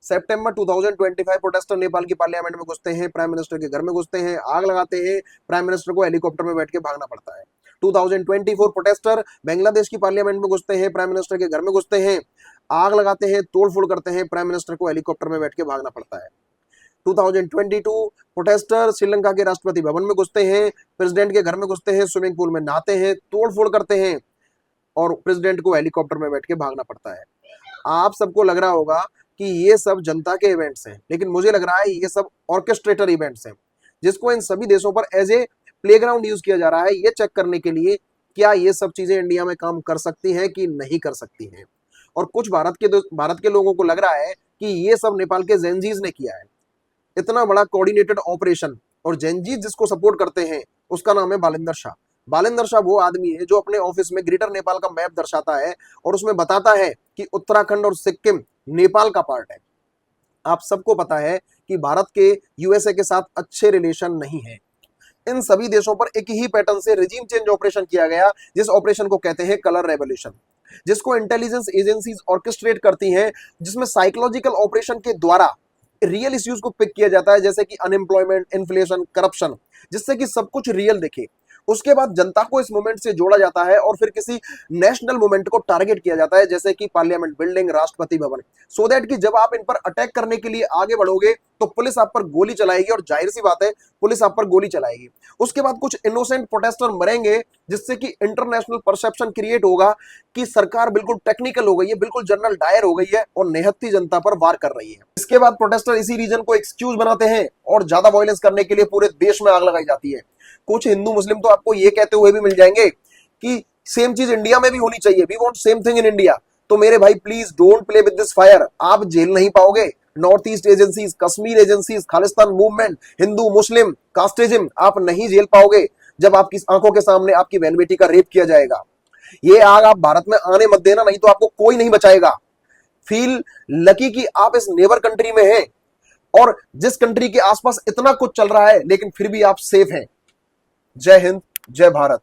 सितंबर 2025 protester Nepal की parliament में घुसते हैं, प्राइम मिनिस्टर के घर में घुसते हैं, आग लगाते हैं, प्राइम मिनिस्टर को हेलीकॉप्टर में बैठ के भागना पड़ता है। 2024 प्रोटेस्टर बांग्लादेश की पार्लियामेंट में घुसते हैं, प्राइम मिनिस्टर के घर में घुसते हैं, आग लगाते हैं, तोड़फोड़ करते हैं, प्राइम मिनिस्टर को हेलीकॉप्टर में बैठ के भागना पड़ता है। 2022 प्रोटेस्टर श्रीलंका के राष्ट्रपति भवन में घुसते हैं, प्रेसिडेंट के घर में घुसते हैं, स्विमिंग पूल में नहाते हैं, तोड़फोड़ करते हैं और प्रेसिडेंट को हेलीकॉप्टर में बैठ के भागना पड़ता है। आप सबको लग रहा होगा कि ये सब जनता के इवेंट्स हैं, लेकिन मुझे लग रहा है ये सब ऑर्केस्ट्रेटर इवेंट्स हैं, जिसको इन सभी देशों पर एज ए प्लेग्राउंड यूज किया जा रहा है, ये चेक करने के लिए क्या ये सब चीजें इंडिया में काम कर सकती हैं कि नहीं कर सकती हैं। और कुछ भारत के लोगों को लग रहा है कि ये सब नेपाल के जेनजीज ने किया है, इतना बड़ा कोऑर्डिनेटेड ऑपरेशन। और जेनजीज जिसको सपोर्ट करते हैं उसका नाम है बालिंदर शाह। बालिंदर शाह वो आदमी है जो अपने ऑफिस में ग्रेटर नेपाल का मैप दर्शाता है और उसमें बताता है कि उत्तराखंड और सिक्किम नेपाल का पार्ट है। आप सबको पता है कि भारत के यूएसए के साथ अच्छे रिलेशन नहीं है। इन सभी देशों पर एक ही पैटर्न से रिजीम चेंज ऑपरेशन किया गया, जिस ऑपरेशन को कहते हैं कलर रेवोल्यूशन, जिसको इंटेलिजेंस एजेंसीज ऑर्केस्ट्रेट करती हैं, जिसमें साइकोलॉजिकल ऑपरेशन के द्वारा रियल इश्यूज को पिक किया जाता है, जैसे कि अनएम्प्लॉयमेंट, इन्फ्लेशन, करप्शन, जिससे कि सब कुछ रियल दिखे। उसके बाद जनता को इस मूवमेंट से जोड़ा जाता है और फिर किसी नेशनल मूवमेंट को टारगेट किया जाता है, जैसे कि parliament building, Rashtrapati Bhavan, so that कि जब आप इन पर अटैक करने के लिए आगे बढ़ोगे तो पुलिस आप पर गोली चलाएगी, और जाहिर सी बात है पुलिस आप पर गोली चलाएगी। उसके बाद कुछ इनोसेंट प्रोटेस्टर मरेंगे, जिससे कि इंटरनेशनल परसेप्शन क्रिएट होगा कि सरकार बिल्कुल टेक्निकल हो गई है, बिल्कुल जनरल डायर हो गई है और निहत्थी जनता पर वार कर रही है। इसके बाद प्रोटेस्टर इसी रीजन को एक्सक्यूज बनाते हैं और ज्यादा वायलेंस करने के लिए पूरे देश में आग लगाई जाती है। कुछ हिंदू मुस्लिम तो आपको ये कहते हुए भी मिल जाएंगे कि सेम चीज इंडिया में भी होनी चाहिए, we want same thing in India. तो मेरे भाई please don't play with this fire. आप जेल नहीं पाओगे। North east agencies, Kashmir agencies, Khalistan movement, Hindu Muslim casteism, आप नहीं जेल पाओगे जब आपकी आंखों के सामने आपकी बहन बेटी का रेप किया जाएगा। ये आग आप भारत में आने मत देना, नहीं तो आपको कोई नहीं बचाएगा। फील लकी कि आप इस नेबर कंट्री में हैं और जिस कंट्री के आसपास इतना कुछ चल रहा है लेकिन फिर भी आप सेफ हैं। जय हिंद, जय भारत।